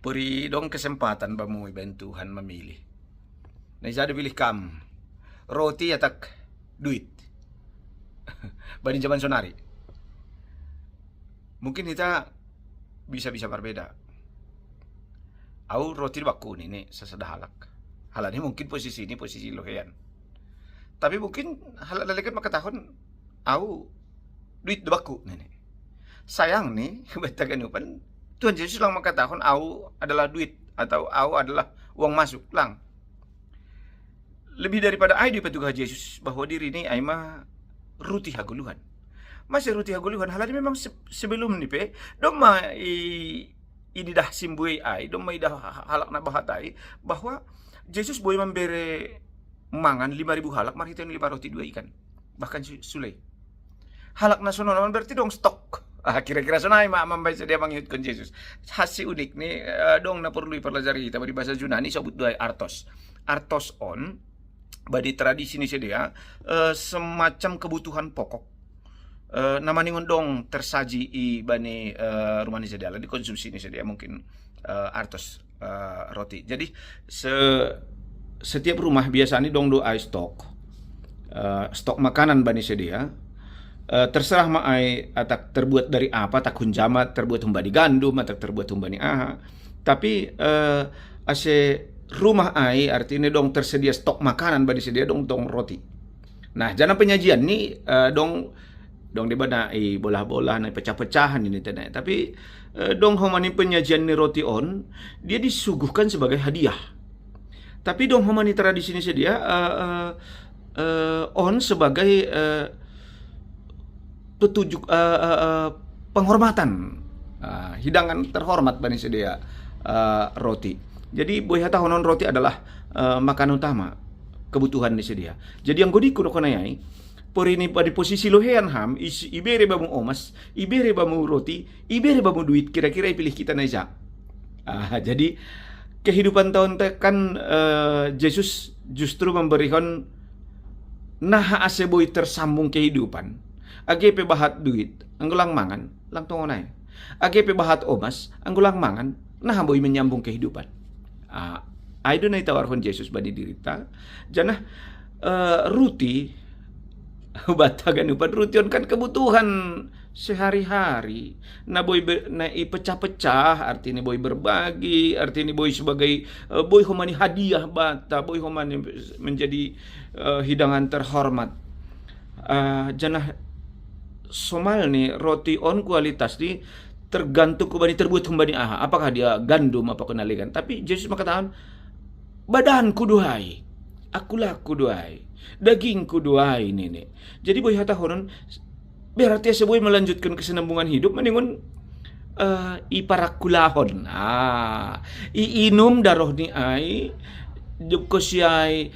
Puri dong kesempatan ba mo iban Tuhan memilih. Na isa pilih kam. Roti atak duit. Bani zaman sonari. Mungkin kita bisa-bisa berbeda. Au roti baku ini sesedahalak. Halanya mungkin posisi ini posisi lohean. Tapi mungkin hal lelekan maka tahun au duit baku ini. Sayang nih betakan upan Tuhan Yesus lang makatahon au adalah duit atau au adalah uang masuk lang. Lebih daripada ai di petugas Yesus bahwa diri ini ai mah ruti haguluhan. Masih ruti haguluhan halanya memang sebelum ni pe dom ma i dah simbui ai dom ma dah halak na bahatai bahwa Yesus boleh memberi mangan 5.000 halak mari 5 roti 2 ikan. Bahkan sulay. Halak nasional berarti dong stok. Kira-kira sonay mamambay sa dia manghihut kon Jesus. Hasi unik ni dong na perlu ipelajari kita di bahasa Yunani sebut dua artos. Artos on badi tradisi ni dia semacam kebutuhan pokok. Namaningon dong tersaji i bani rumah ni sedia dikonsumsi ni sedia mungkin artos roti. Jadi setiap rumah biasanya dong do stok makanan bani sedia. Terserah maai atak terbuat dari apa, tak hunjamat terbuat humbani gandum atau terbuat humbani aha. Tapi ase rumah ai artinya dong tersedia stok makanan bani sedia dong roti. Nah, jangan penyajian ni dong di bana bolah-bolah na pecah-pecahan ini tadi. Tapi dong homani penyajian ni roti on dia disuguhkan sebagai hadiah. Tapi dong homani tradisi ini sedia on sebagai petunjuk penghormatan hidangan terhormat bani sedia roti. Jadi boy hata honon roti adalah makanan utama kebutuhan di sedia. Jadi yang godi kuno konayai por ini pada posisi lohean ham ibere bamu omas, ibere bamu roti, ibere bamu duit kira-kira pilih kita naisa. Jadi kehidupan tahun tekan Yesus justru memberikan naha ase boy tersambung kehidupan. Age pe bahat duit, anggulang mangan, lang tongonay. Age pe bahat omas, anggulang mangan, nah boy menyambung kehidupan. Ay doon ay tawarhon Jesus badi dirita. Janah ruti, batagan upan rution kan kebutuhan sehari-hari. Na boy na ipecah-pecah, artinya boy berbagi, artinya boy sebagai boy homani hadiah bata, boy homani menjadi hidangan terhormat. Janah somal nih roti on kualitas di tergantung kubani terbuat humbani aha. Apakah dia gandum apa kenalikan. Tapi Yesus mengatakan badan kuduhai, akulah kuduhai, daging kuduhai ini. Jadi boy hata honon berarti sebuah melanjutkan kesenambungan hidup meningun iparakulahon. Iinum daroh ni ai dukosiai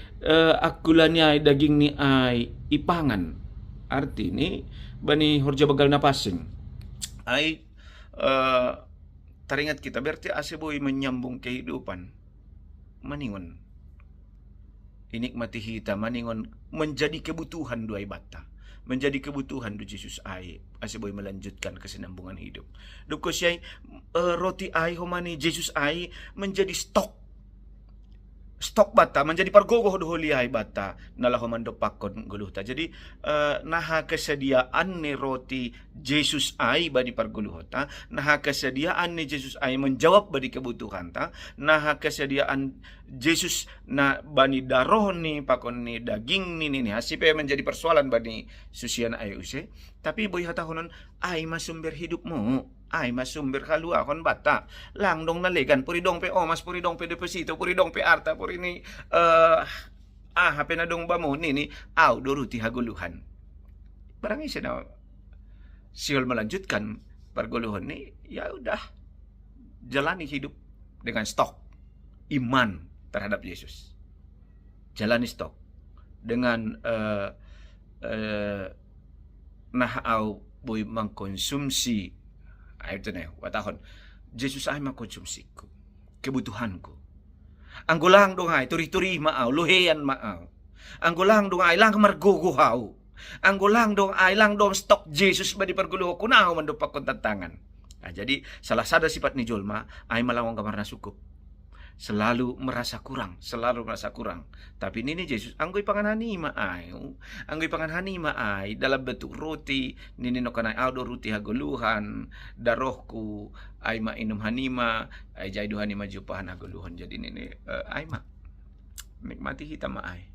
akulani ai daging ni ai ipangan. Arti ni bani horja bagal na pasing ay teringat kita berarti aseboy menyambung kehidupan maningon inikmati hita maningon menjadi kebutuhan dua bata menjadi kebutuhan du Jesus ay aseboy melanjutkan kesinambungan hidup duko siya roti ay homani Jesus ay menjadi stok bata menjadi pargogoh doholiay bata nalahoman do pakon guluhta. Jadi naha kesediaan ni roti Jesus ay badi parguluhta, naha kesediaan ni Jesus ay menjawab badi kebutuhan ta, naha kesediaan Jesus na bani daroh ni pakon ni daging ni hasipe menjadi persoalan bani susian ay use. Tapi boy hatahonon ay masumber hidupmu. Ay masumber kalua kon bata lang dong nalegan puri dong pe omas puri dong pe deposito puri dong pe arta puri ni hape na dong bamo ni au doruti haguluhan barang isa na siol melanjutkan perguluhan ni ya udah jalani hidup dengan stok iman terhadap Yesus, jalani stok dengan au boy mengkonsumsi itu na watahon Jesus ay makonsumsiku kebutuhanku anggulang dong ay turi-turi maaw luhean maaw anggulang dong ay lang marguguhaw anggulang dong ay lang dong stok Jesus ba di perguluho kunaw man do pakon tantangan Nah, jadi salah satu sifat ni jolma ai malawang kamarna sukup. Selalu merasa kurang, selalu merasa kurang. Tapi ini Yesus anggoy panganhani maay. Anggoy panganhani maay dalam bentuk roti, nini no kanay aldo roti haguluhan, darohku ay mainum hanima, ay jaidu hanima jupahan haguluhan. Jadi nini ay ma nikmati kita maay.